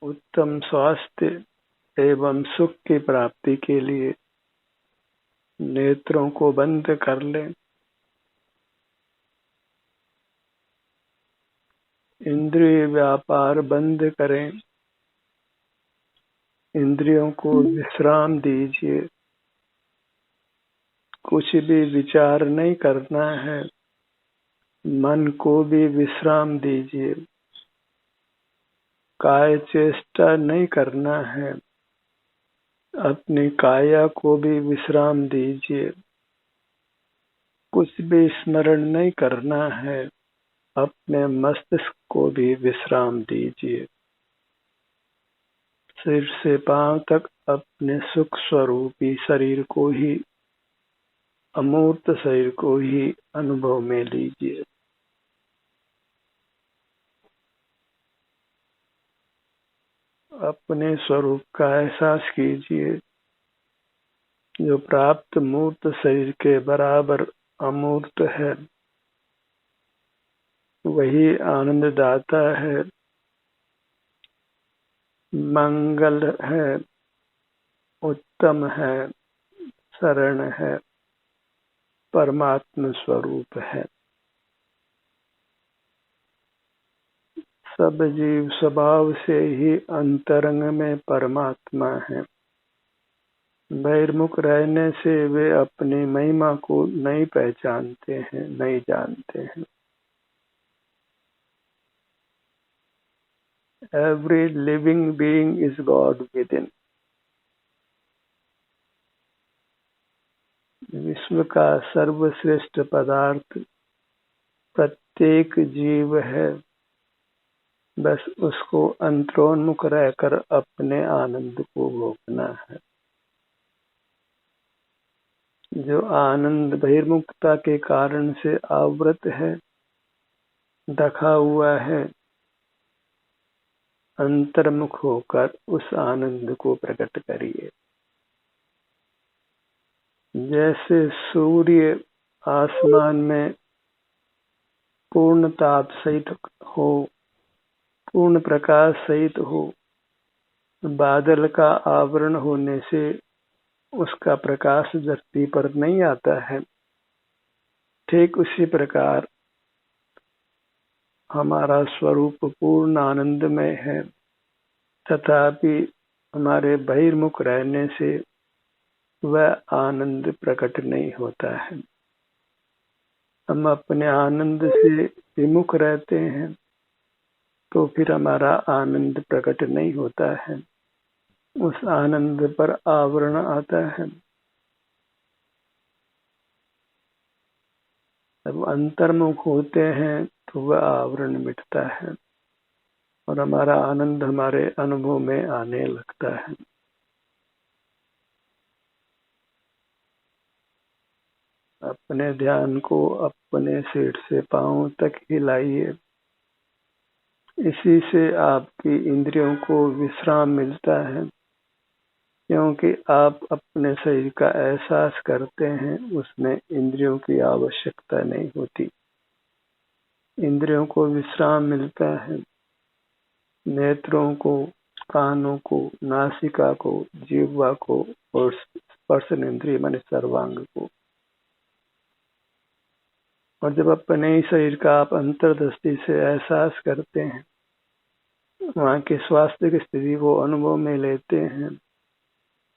उत्तम स्वास्थ्य एवं सुख की प्राप्ति के लिए नेत्रों को बंद कर लें। इंद्रिय व्यापार बंद करें। इंद्रियों को विश्राम दीजिए। कुछ भी विचार नहीं करना है। मन को भी विश्राम दीजिए। काय चेष्टा नहीं करना है। अपनी काया को भी विश्राम दीजिए। कुछ भी स्मरण नहीं करना है। अपने मस्तिष्क को भी विश्राम दीजिए। सिर से पांव तक अपने सुख स्वरूपी शरीर को ही, अमूर्त शरीर को ही अनुभव में लीजिए। अपने स्वरूप का एहसास कीजिए, जो प्राप्त मूर्त शरीर के बराबर अमूर्त है। वही आनंददाता है, मंगल है, उत्तम है, शरण है, परमात्म स्वरूप है। सब जीव स्वभाव से ही अंतरंग में परमात्मा है। बहिर्मुख रहने से वे अपनी महिमा को नहीं पहचानते हैं, नहीं जानते हैं। Every living being is God within. विश्व का सर्वश्रेष्ठ पदार्थ प्रत्येक जीव है। बस उसको अंतरोन्मुख रहकर अपने आनंद को भोगना है। जो आनंद बहिर्मुखता के कारण से आवृत है, ढका हुआ है, अंतर्मुख होकर उस आनंद को प्रकट करिए। जैसे सूर्य आसमान में पूर्ण ताप सहित हो, पूर्ण प्रकाश सहित हो, बादल का आवरण होने से उसका प्रकाश धरती पर नहीं आता है। ठीक उसी प्रकार हमारा स्वरूप पूर्ण आनंदमय है, तथापि हमारे बहिर्मुख रहने से वह आनंद प्रकट नहीं होता है। हम अपने आनंद से विमुख रहते हैं तो फिर हमारा आनंद प्रकट नहीं होता है। उस आनंद पर आवरण आता है। जब अंतर्मुख होते हैं तो वह आवरण मिटता है और हमारा आनंद हमारे अनुभव में आने लगता है। अपने ध्यान को अपने सिर से पांव तक हिलाइए। इसी से आपकी इंद्रियों को विश्राम मिलता है, क्योंकि आप अपने शरीर का एहसास करते हैं। उसमें इंद्रियों की आवश्यकता नहीं होती। इंद्रियों को विश्राम मिलता है। नेत्रों को, कानों को, नासिका को, जिह्वा को और स्पर्शन इंद्रिय माने सर्वांग को। और जब अपने ही शरीर का आप अंतर्दृष्टि से एहसास करते हैं, वहाँ की स्वास्थ्य की स्थिति को अनुभव में लेते हैं,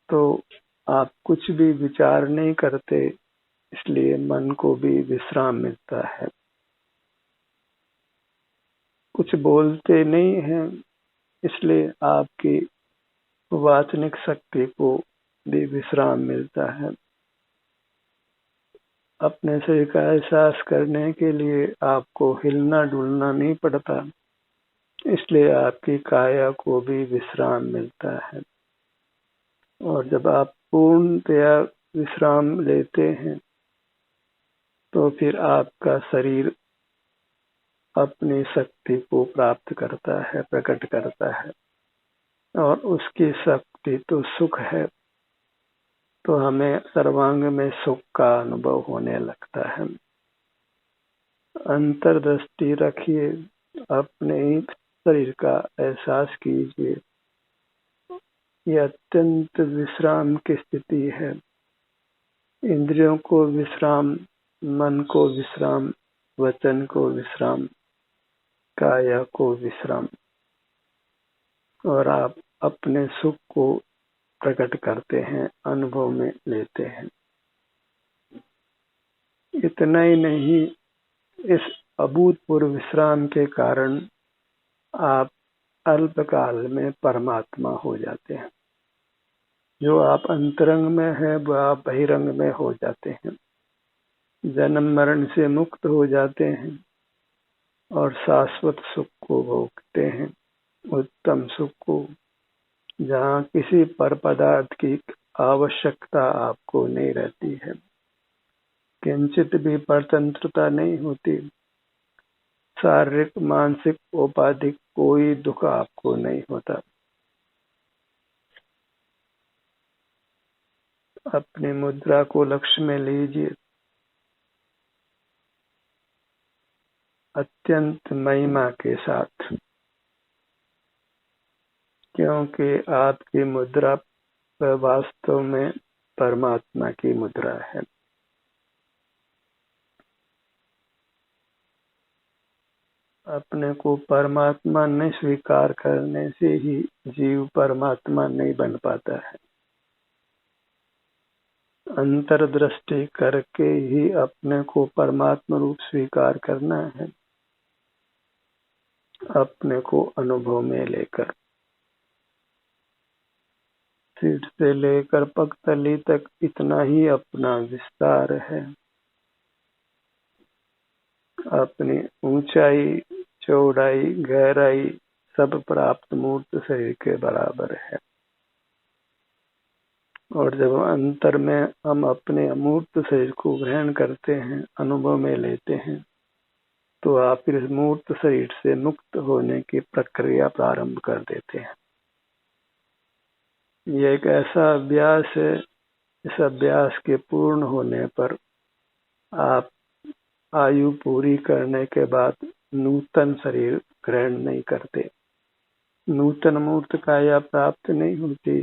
तो आप कुछ भी विचार नहीं करते, इसलिए मन को भी विश्राम मिलता है। कुछ बोलते नहीं हैं, इसलिए आपकी वाचनिक शक्ति को भी विश्राम मिलता है। अपने शरीर का एहसास करने के लिए आपको हिलना डुलना नहीं पड़ता, इसलिए आपकी काया को भी विश्राम मिलता है। और जब आप पूर्णतया विश्राम लेते हैं तो फिर आपका शरीर अपनी शक्ति को प्राप्त करता है, प्रकट करता है। और उसकी शक्ति तो सुख है, तो हमें सर्वांग में सुख का अनुभव होने लगता है। अंतर्दृष्टि रखिए, अपने ही शरीर का एहसास कीजिए। ये अत्यंत विश्राम की स्थिति है। इंद्रियों को विश्राम, मन को विश्राम, वचन को विश्राम, काया को विश्राम, और आप अपने सुख को प्रकट करते हैं, अनुभव में लेते हैं। इतना ही नहीं, इस अभूतपूर्व विश्राम के कारण आप अल्पकाल में परमात्मा हो जाते हैं। जो आप अंतरंग में है वो आप बहिरंग में हो जाते हैं। जन्म मरण से मुक्त हो जाते हैं और शाश्वत सुख को भोगते हैं, उत्तम सुख को, जहाँ किसी पर पदार्थ की आवश्यकता आपको नहीं रहती है, किंचित भी परतंत्रता नहीं होती, शारीरिक मानसिक उपाधिक कोई दुख आपको नहीं होता। अपनी मुद्रा को लक्ष्य में लीजिए, अत्यंत महिमा के साथ, क्योंकि आपकी मुद्रा वास्तव में परमात्मा की मुद्रा है। अपने को परमात्मा नहीं स्वीकार करने से ही जीव परमात्मा नहीं बन पाता है। अंतर्दृष्टि करके ही अपने को परमात्मा रूप स्वीकार करना है, अपने को अनुभव में लेकर। सिर से लेकर पगतली तक इतना ही अपना विस्तार है। अपनी ऊंचाई, चौड़ाई, गहराई सब प्राप्त मूर्त शरीर के बराबर है। और जब अंतर में हम अपने अमूर्त शरीर को ग्रहण करते हैं, अनुभव में लेते हैं, तो आप इस मूर्त शरीर से मुक्त होने की प्रक्रिया प्रारंभ कर देते हैं। यह एक ऐसा अभ्यास है, इस अभ्यास के पूर्ण होने पर आप आयु पूरी करने के बाद नूतन शरीर ग्रहण नहीं करते, नूतन मूर्त काया प्राप्त नहीं होती,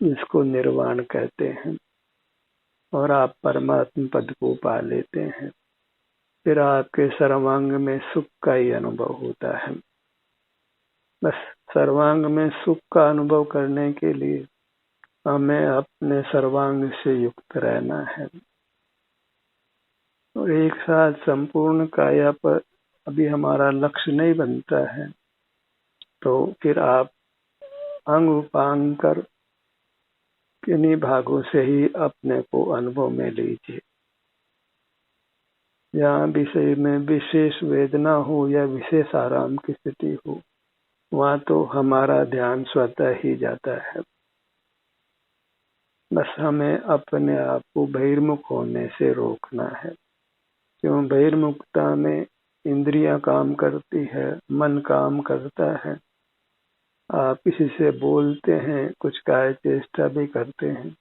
जिसको निर्वाण कहते हैं, और आप परमात्मा पद को पा लेते हैं। फिर आपके सर्वांग में सुख का ही अनुभव होता है। बस सर्वांग में सुख का अनुभव करने के लिए हमें अपने सर्वांग से युक्त रहना है, और एक साथ संपूर्ण काया पर अभी हमारा लक्ष्य नहीं बनता है, तो फिर आप अंग उपांग कर किन्हीं भागों से ही अपने को अनुभव में लीजिए। जहाँ विषय में विशेष वेदना हो या विशेष आराम की स्थिति हो, वहाँ तो हमारा ध्यान स्वतः ही जाता है। बस हमें अपने आप को बहिर्मुख होने से रोकना है। क्यों? बहिर्मुखता में इंद्रियां काम करती है, मन काम करता है, आप किसी से बोलते हैं, कुछ काय चेष्टा भी करते हैं।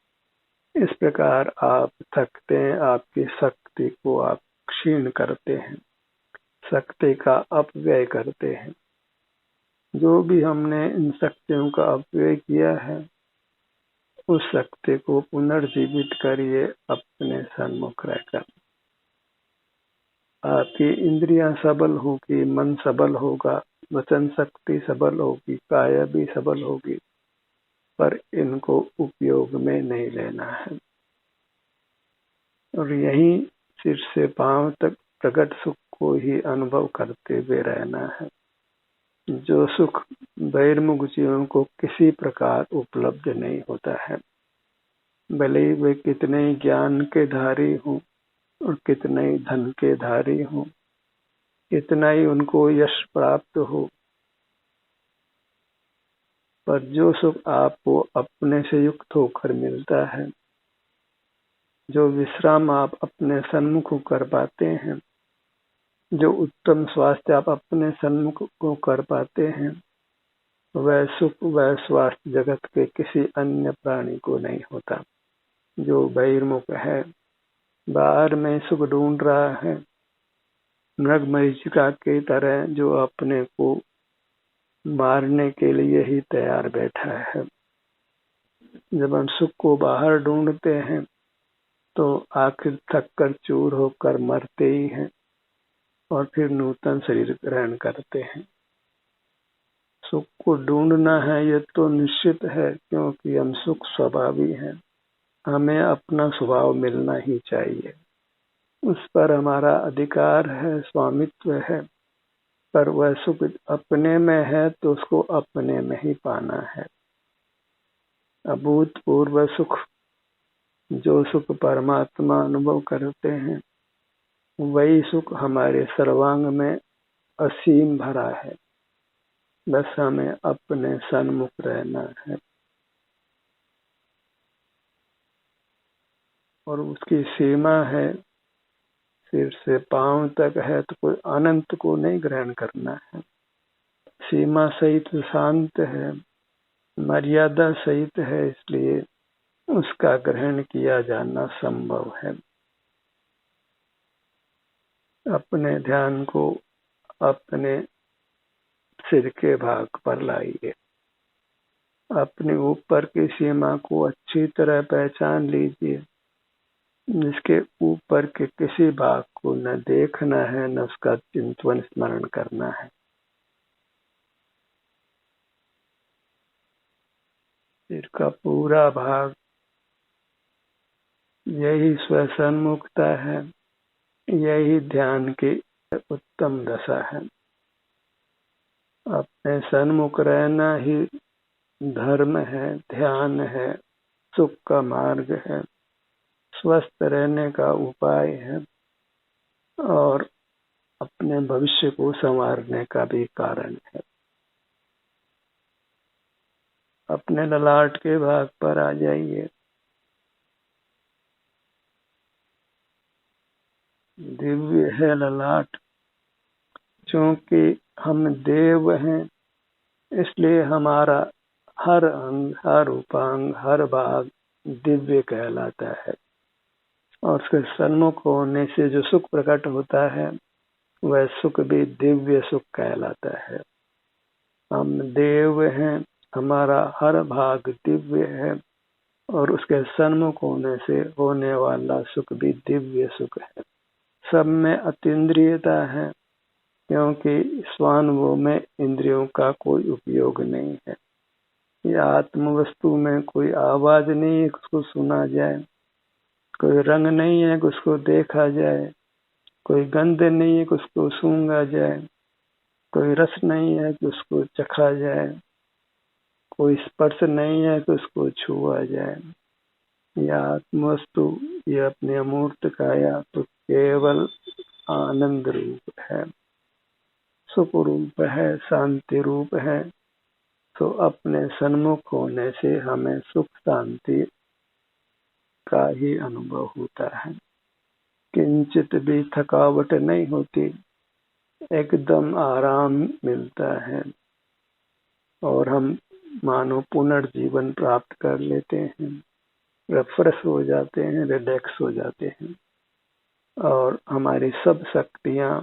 इस प्रकार आप थकते हैं, आपकी शक्ति को आप क्षीण करते हैं, शक्ति का अपव्यय करते हैं। जो भी हमने इन शक्तियों का अपव्यय किया है, उस शक्ति को पुनर्जीवित करिए अपने सन्मुख रहकर। आपकी इंद्रियां सबल होगी, मन सबल होगा, वचन शक्ति सबल होगी, काया भी सबल होगी, पर इनको उपयोग में नहीं लेना है। और यहीं सिर से पांव तक प्रकट सुख को ही अनुभव करते हुए रहना है, जो सुख बहिर्मुख जीवों को किसी प्रकार उपलब्ध नहीं होता है। भले ही वे कितने ज्ञान के धारी हों और कितने ही धन के धारी हों, कितना ही उनको यश प्राप्त हो, पर जो सुख आपको अपने से युक्त होकर मिलता है, जो विश्राम आप अपने सन्मुख कर पाते हैं, जो उत्तम स्वास्थ्य आप अपने सन्मुख को कर पाते हैं, वह सुख, वह स्वास्थ्य जगत के किसी अन्य प्राणी को नहीं होता। जो बहिर्मुख है, बाहर में सुख ढूंढ रहा है, मृग मरीचिका की तरह, जो अपने को मारने के लिए ही तैयार बैठा है, जब हम सुख को बाहर ढूंढते हैं तो आखिर थक कर चूर होकर मरते ही हैं और फिर नूतन शरीर ग्रहण करते हैं। सुख को ढूंढना है ये तो निश्चित है, क्योंकि हम सुख स्वभावी हैं। हमें अपना स्वभाव मिलना ही चाहिए, उस पर हमारा अधिकार है, स्वामित्व है। पर वह सुख अपने में है तो उसको अपने में ही पाना है। अभूतपूर्व सुख, जो सुख परमात्मा अनुभव करते हैं, वही सुख हमारे सर्वांग में असीम भरा है। बस हमें अपने सन्मुख रहना है और उसकी सीमा है, सिर से पांव तक है, तो कोई अनंत को नहीं ग्रहण करना है। सीमा सहित शांत है, मर्यादा सहित है, इसलिए उसका ग्रहण किया जाना संभव है। अपने ध्यान को अपने सिर के भाग पर लाइए। अपने ऊपर की सीमा को अच्छी तरह पहचान लीजिए, जिसके ऊपर के किसी भाग को न देखना है, न उसका चिंतन स्मरण करना है। सिर का पूरा भाग, यही स्वसन्मुखता है, यही ध्यान की उत्तम दशा है। अपने सन्मुख रहना ही धर्म है, ध्यान है, सुख का मार्ग है, स्वस्थ रहने का उपाय है और अपने भविष्य को संवारने का भी कारण है। अपने ललाट के भाग पर आ जाइए। दिव्य है ललाट, क्योंकि हम देव हैं, इसलिए हमारा हर अंग, हर उपांग, हर भाग दिव्य कहलाता है और उसके सन्मुख होने से जो सुख प्रकट होता है वह सुख भी दिव्य सुख कहलाता है। हम देव हैं, हमारा हर भाग दिव्य है और उसके सन्मुख होने से होने वाला सुख भी दिव्य सुख है। सब में अतीन्द्रियता है, क्योंकि स्वानुभव में इंद्रियों का कोई उपयोग नहीं है। ये आत्म वस्तु में कोई आवाज नहीं है कि उसको सुना जाए, कोई रंग नहीं है कि उसको देखा जाए, कोई गंध नहीं है कि उसको सूंघा जाए, कोई रस नहीं है कि उसको चखा जाए, कोई स्पर्श नहीं है कि उसको छुआ जाए। यह आत्मवस्तु, ये अपने अमूर्त काया तो केवल आनंद रूप है, सुख रूप है, शांति रूप है। तो अपने सन्मुख होने से हमें सुख शांति का ही अनुभव होता है। किंचित भी थकावट नहीं होती, एकदम आराम मिलता है और हम मानो पुनर्जीवन प्राप्त कर लेते हैं, रिफ्रेश हो जाते हैं, रिलैक्स हो जाते हैं और हमारी सब शक्तियां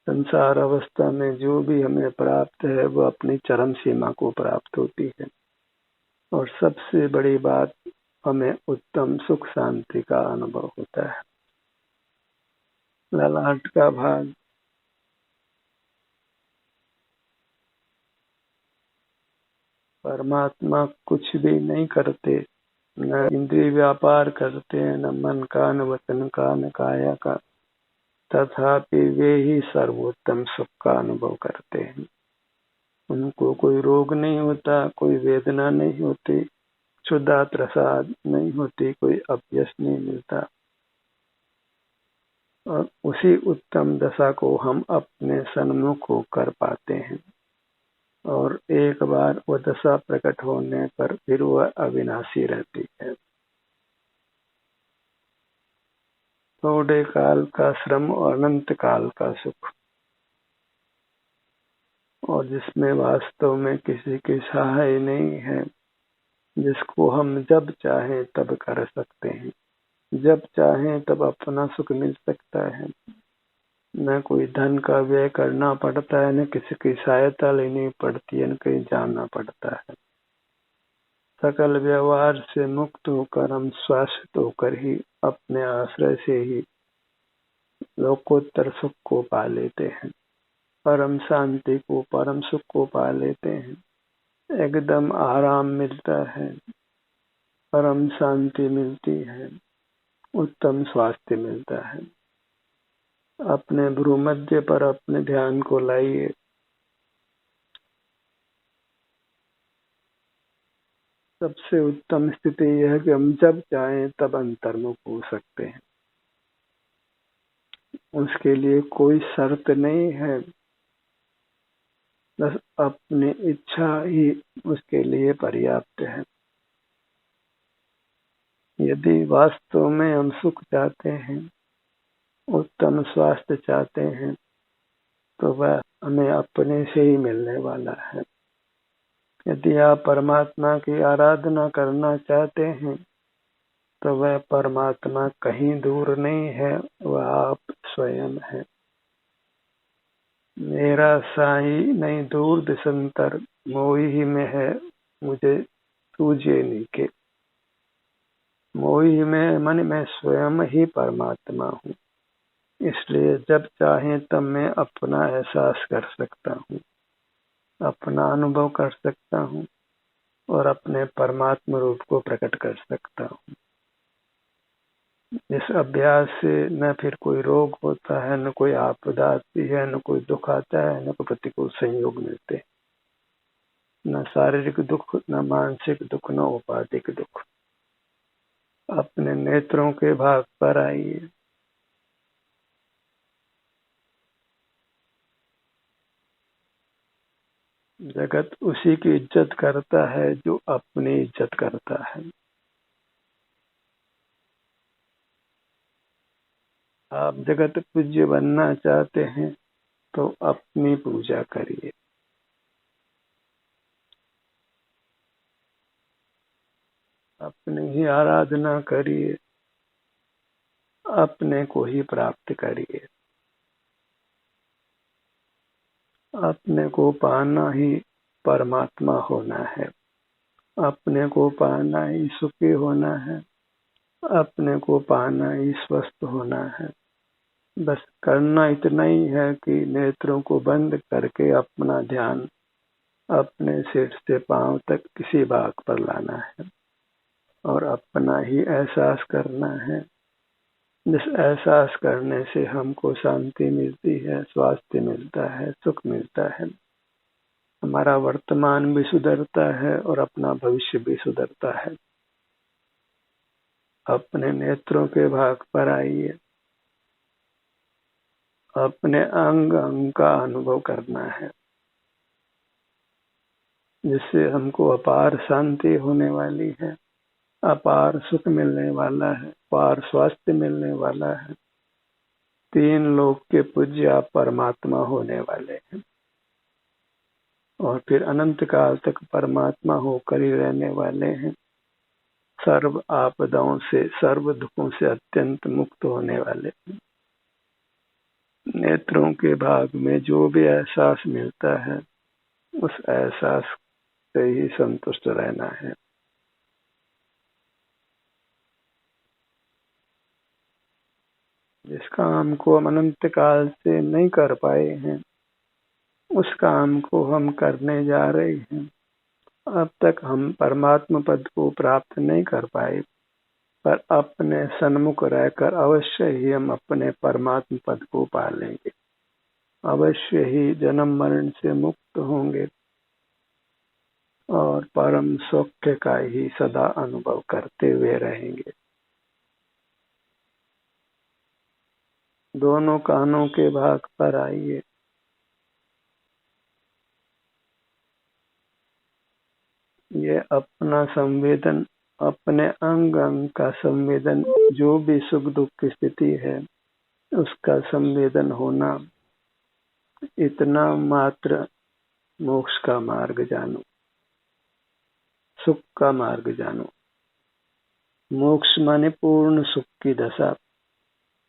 संसार अवस्था में जो भी हमें प्राप्त है वो अपनी चरम सीमा को प्राप्त होती है। और सबसे बड़ी बात, हमें उत्तम सुख शांति का अनुभव होता है। ललाट का भाग, परमात्मा कुछ भी नहीं करते, न इंद्रिय व्यापार करते हैं, न मन का, न वचन का, न काया का, तथापि वे ही सर्वोत्तम सुख का अनुभव करते हैं। उनको कोई रोग नहीं होता, कोई वेदना नहीं होती, क्षुधा प्रसाद नहीं होती, कोई अपयश नहीं मिलता और उसी उत्तम दशा को हम अपने सन्मुख होकर पाते हैं और एक बार वह दशा प्रकट होने पर फिर वह अविनाशी रहती है। थोड़े काल का श्रम और अनंत काल का सुख, और जिसमें वास्तव में किसी की सहाय नहीं है, जिसको हम जब चाहें तब कर सकते हैं, जब चाहें तब अपना सुख मिल सकता है। न कोई धन का व्यय करना पड़ता है, न किसी की सहायता लेनी पड़ती है, न कहीं जाना पड़ता है। सकल व्यवहार से मुक्त होकर हम शाश्वत होकर ही अपने आश्रय से ही लोकोत्तर सुख को पा लेते हैं, परम शांति को, परम सुख को पा लेते हैं। एकदम आराम मिलता है, परम शांति मिलती है, उत्तम स्वास्थ्य मिलता है। अपने भ्रूमध्य पर अपने ध्यान को लाइए। सबसे उत्तम स्थिति यह है कि हम जब चाहें तब अंतर्मुख हो सकते हैं। उसके लिए कोई शर्त नहीं है, बस अपनी इच्छा ही उसके लिए पर्याप्त है। यदि वास्तव में हम सुख चाहते हैं, उत्तम स्वास्थ्य चाहते हैं, तो वह हमें अपने से ही मिलने वाला है। यदि आप परमात्मा की आराधना करना चाहते हैं, तो वह परमात्मा कहीं दूर नहीं है, वह आप स्वयं है। मेरा साईं नहीं दूर दिसंतर, मोही ही में है मुझे सूझे नहीं के। मोही में मन में स्वयं ही परमात्मा हूँ, इसलिए जब चाहे तब मैं अपना एहसास कर सकता हूँ, अपना अनुभव कर सकता हूँ और अपने परमात्मा रूप को प्रकट कर सकता हूँ। इस अभ्यास से न फिर कोई रोग होता है, न कोई आपदा आती है, न कोई दुख आता है, न कोई प्रतिकूल संयोग मिलते, न शारीरिक दुख, न मानसिक दुख, न उपाधिक दुख। अपने नेत्रों के भाग पर आइए। जगत उसी की इज्जत करता है जो अपनी इज्जत करता है। आप जगत पूज्य बनना चाहते हैं तो अपनी पूजा करिए, अपनी ही आराधना करिए, अपने को ही प्राप्त करिए। अपने को पाना ही परमात्मा होना है, अपने को पाना ही सुखी होना है, अपने को पाना ही स्वस्थ होना है। बस करना इतना ही है कि नेत्रों को बंद करके अपना ध्यान अपने सिर से पांव तक किसी भाग पर लाना है और अपना ही एहसास करना है। जिस एहसास करने से हमको शांति मिलती है, स्वास्थ्य मिलता है, सुख मिलता है, हमारा वर्तमान भी सुधरता है और अपना भविष्य भी सुधरता है। अपने नेत्रों के भाग पर आइए। अपने अंग अंग का अनुभव करना है, जिससे हमको अपार शांति होने वाली है, अपार सुख मिलने वाला है, अपार स्वास्थ्य मिलने वाला है। 3 लोक के पूज्य आप परमात्मा होने वाले हैं और फिर अनंत काल तक परमात्मा होकर ही रहने वाले हैं। सर्व आपदाओं से, सर्व दुखों से अत्यंत मुक्त होने वाले हैं। नेत्रों के भाग में जो भी एहसास मिलता है, उस एहसास से ही संतुष्ट रहना है। जिस काम को हम अनंत काल से नहीं कर पाए हैं, उस काम को हम करने जा रहे हैं। अब तक हम परमात्मा पद को प्राप्त नहीं कर पाए, पर अपने सन्मुख रहकर अवश्य ही हम अपने परमात्मा पद को पा लेंगे। अवश्य ही जन्म मरण से मुक्त होंगे और परम सौख्य का ही सदा अनुभव करते हुए रहेंगे। दोनों कानों के भाग पर आइए। ये अपना संवेदन, अपने अंग अंग का संवेदन, जो भी सुख दुख की स्थिति है उसका संवेदन होना, इतना मात्र मोक्ष का मार्ग जानो, सुख का मार्ग जानो। मोक्ष माने पूर्ण सुख की दशा,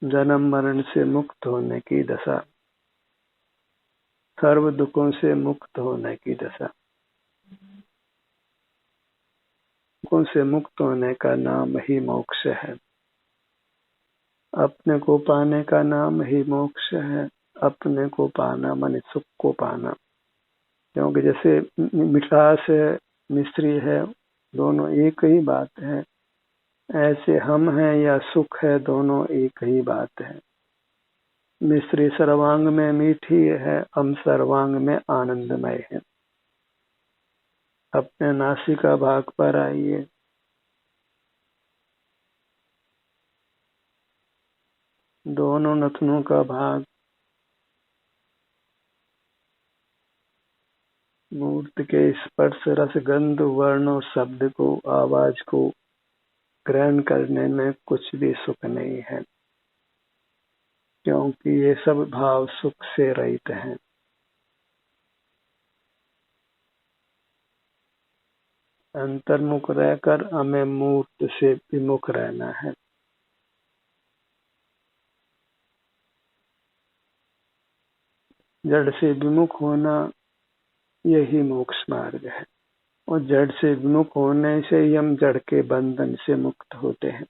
जन्म मरण से मुक्त होने की दशा, सर्व दुखों से मुक्त होने की दशा। बंधकों से मुक्त होने का नाम ही मोक्ष है। अपने को पाने का नाम ही मोक्ष है। अपने को पाना माने सुख को पाना, क्योंकि जैसे मिठास है, मिश्री है, दोनों एक ही बात है। ऐसे हम हैं या सुख है, दोनों एक ही बात है। मिश्री सर्वांग में मीठी है, हम सर्वांग में आनंदमय है। अपने नासिका भाग पर आइए। दोनों नथनों का भाग मूर्ति के स्पर्श, रस, गंध, वर्ण और शब्द को, आवाज को ग्रहण करने में कुछ भी सुख नहीं है, क्योंकि ये सब भाव सुख से रहित हैं। अंतर्मुख रहकर हमें मूर्त से विमुख रहना है। जड़ से विमुख होना यही मोक्ष मार्ग है, और जड़ से विमुख होने से ही हम जड़ के बंधन से मुक्त होते हैं।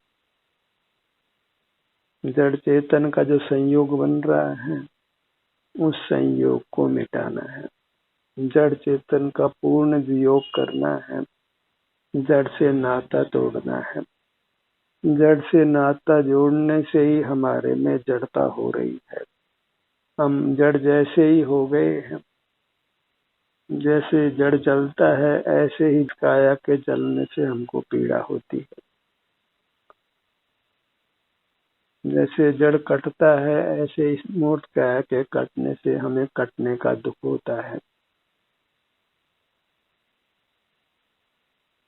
जड़ चेतन का जो संयोग बन रहा है, उस संयोग को मिटाना है। जड़ चेतन का पूर्ण वियोग करना है। जड़ से नाता तोड़ना है। जड़ से नाता जोड़ने से ही हमारे में जड़ता हो रही है। हम जड़ जैसे ही हो गए हैं। जैसे जड़ जलता है, ऐसे ही काया के जलने से हमको पीड़ा होती है। जैसे जड़ कटता है, ऐसे इस मूर्त काया के कटने से हमें कटने का दुख होता है।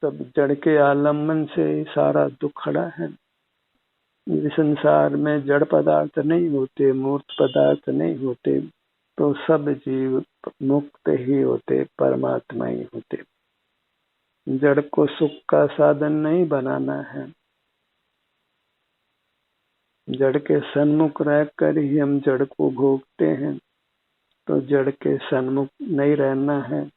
तब जड़ के आलम्बन से सारा दुख खड़ा है। इस संसार में जड़ पदार्थ नहीं होते, मूर्त पदार्थ नहीं होते, तो सब जीव मुक्त ही होते, परमात्मा ही होते। जड़ को सुख का साधन नहीं बनाना है। जड़ के सन्मुख रहकर ही हम जड़ को भोगते हैं, तो जड़ के सन्मुख नहीं रहना है,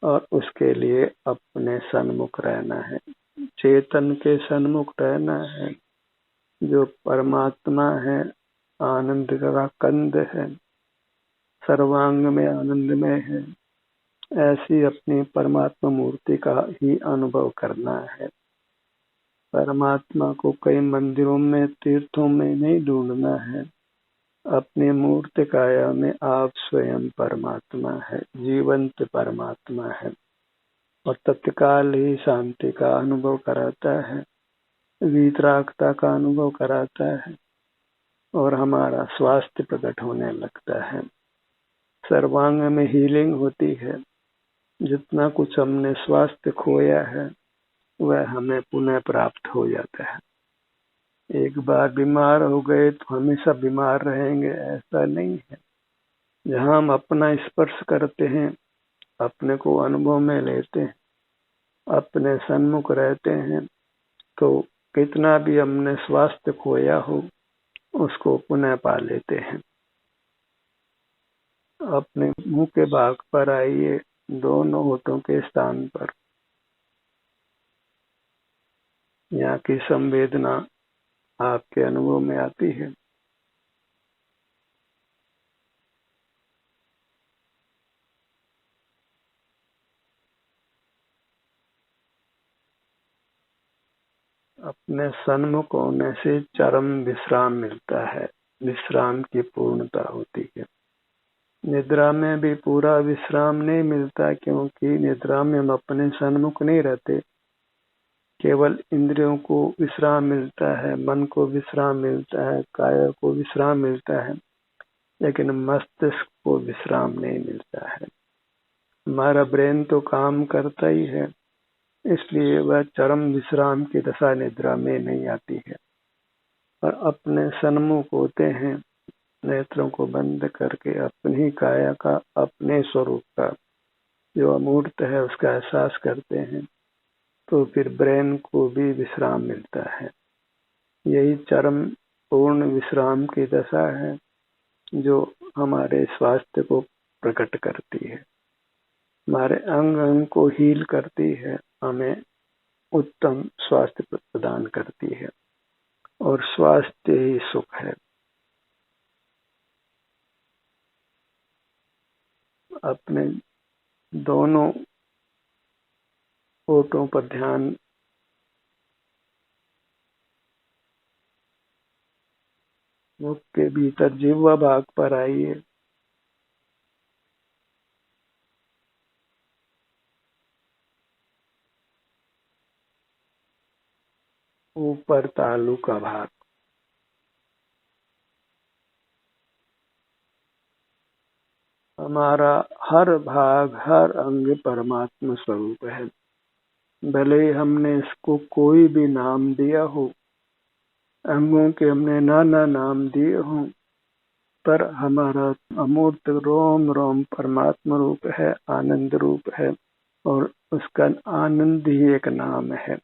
और उसके लिए अपने सन्मुख रहना है। चेतन के सन्मुख रहना है, जो परमात्मा है, आनंद का कंद है, सर्वांग में आनंद में है। ऐसी अपनी परमात्मा मूर्ति का ही अनुभव करना है। परमात्मा को कई मंदिरों में, तीर्थों में नहीं ढूंढना है। अपनी मूर्ति काया में आप स्वयं परमात्मा है, जीवंत परमात्मा है, और तत्काल ही शांति का अनुभव कराता है, वीतरागता का अनुभव कराता है, और हमारा स्वास्थ्य प्रकट होने लगता है। सर्वांग में हीलिंग होती है। जितना कुछ हमने स्वास्थ्य खोया है, वह हमें पुनः प्राप्त हो जाता है। एक बार बीमार हो गए तो हमेशा बीमार रहेंगे, ऐसा नहीं है। जहाँ हम अपना स्पर्श करते हैं, अपने को अनुभव में लेते हैं, अपने सन्मुख रहते हैं, तो कितना भी हमने स्वास्थ्य खोया हो, उसको पुनः पा लेते हैं। अपने मुंह के भाग पर आइए, दोनों होठों के स्थान पर। यहाँ की संवेदना आपके अनुभव में आती है। अपने सन्मुख होने से चरम विश्राम मिलता है, विश्राम की पूर्णता होती है। निद्रा में भी पूरा विश्राम नहीं मिलता, क्योंकि निद्रा में हम अपने सन्मुख नहीं रहते। केवल इंद्रियों को विश्राम मिलता है, मन को विश्राम मिलता है, काया को विश्राम मिलता है, लेकिन मस्तिष्क को विश्राम नहीं मिलता है। हमारा ब्रेन तो काम करता ही है, इसलिए वह चरम विश्राम की दशा निद्रा में नहीं आती है। और अपने सन्मुख होते हैं, नेत्रों को बंद करके अपनी काया का, अपने स्वरूप का जो अमूर्त है उसका एहसास करते हैं, तो फिर ब्रेन को भी विश्राम मिलता है। यही चरम पूर्ण विश्राम की दशा है, जो हमारे स्वास्थ्य को प्रकट करती है, हमारे अंग अंग को हील करती है, हमें उत्तम स्वास्थ्य प्रदान करती है और स्वास्थ्य ही सुख है। अपने दोनों होठों पर ध्यान मुख के भीतर जिह्वा भाग पर आइए। ऊपर तालू का भाग। हमारा हर भाग, हर अंग परमात्मा स्वरूप है। भले ही हमने इसको कोई भी नाम दिया हो, अंगों के हमने नाना नाम दिए हों, पर हमारा अमूर्त रोम रोम परमात्मा रूप है, आनंद रूप है और उसका आनंद ही एक नाम है।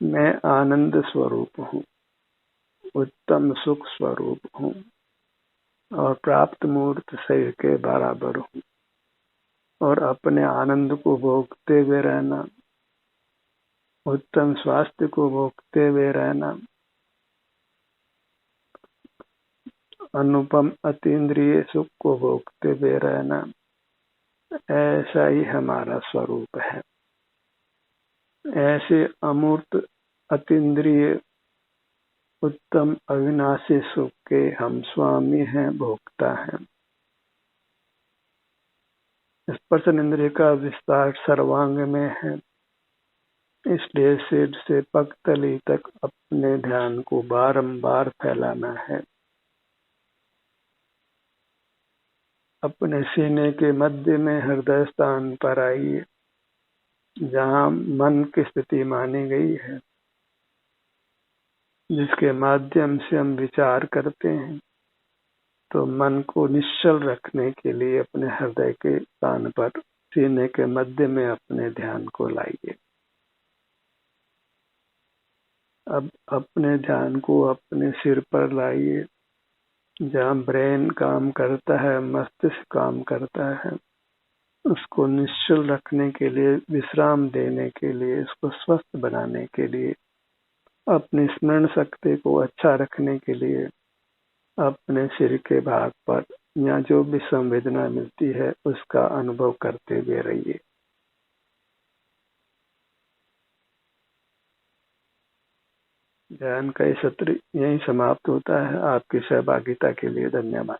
मैं आनंद स्वरूप हूँ, उत्तम सुख स्वरूप हूँ और प्राप्त मूर्त शरीर के बराबर हूँ और अपने आनंद को भोगते हुए रहना, उत्तम स्वास्थ्य को भोगते हुए रहना, अनुपम अतीन्द्रिय सुख को भोगते हुए रहना, ऐसा ही हमारा स्वरूप है। ऐसे अमूर्त अतीन्द्रिय उत्तम अविनाशी सुख के हम स्वामी हैं, भोक्ता हैं। स्पर्शन इंद्रिय का विस्तार सर्वांग में है, इसलिए सिर से पगतली तक अपने ध्यान को बारंबार फैलाना है। अपने सीने के मध्य में हृदय स्थान पर आइए, जहाँ मन की स्थिति मानी गई है, जिसके माध्यम से हम विचार करते हैं। तो मन को निश्चल रखने के लिए अपने हृदय के स्थान पर सीने के मध्य में अपने ध्यान को लाइए। अब अपने ध्यान को अपने सिर पर लाइए, जहाँ ब्रेन काम करता है, मस्तिष्क काम करता है। उसको निश्चल रखने के लिए, विश्राम देने के लिए, उसको स्वस्थ बनाने के लिए, अपनी स्मरण शक्ति को अच्छा रखने के लिए अपने सिर के भाग पर या जो भी संवेदना मिलती है उसका अनुभव करते हुए रहिए। ध्यान का ये सत्र यहीं समाप्त होता है। आपकी सहभागिता के लिए धन्यवाद।